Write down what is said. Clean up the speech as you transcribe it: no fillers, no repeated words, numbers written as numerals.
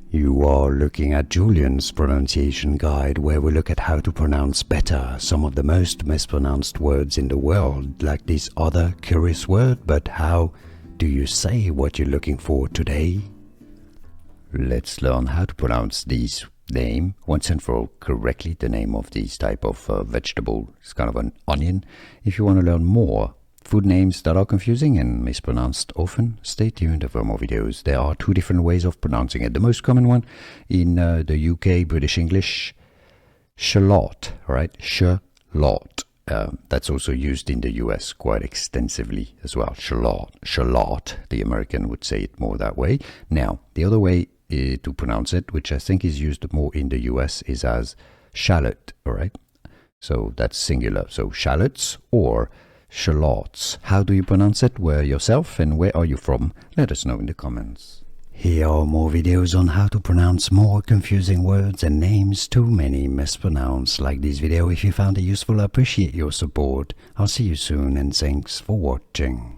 You are looking at Julian's pronunciation guide, where we look at how to pronounce better some of the most mispronounced words in the world, like this other curious word. But how do you say what you're looking for today? Let's learn how to pronounce this name once and for all correctly, the name of this type of vegetable. It's kind of an onion. If you want to learn more food names that are confusing and mispronounced often, stay tuned for more videos. There are two different ways of pronouncing it. The most common one in the UK, British English, shallot, right? Shallot. That's also used in the US quite extensively as well. Shallot. The American would say it more that way. Now, the other way to pronounce it, which I think is used more in the US, is as shallot, all right? So that's singular. So shallots or shallots. How do you pronounce it? Where yourself and where are you from? Let us know in the comments. Here are more videos on how to pronounce more confusing words and names too many mispronounced. Like this video if you found it useful. I appreciate your support. I'll see you soon and thanks for watching.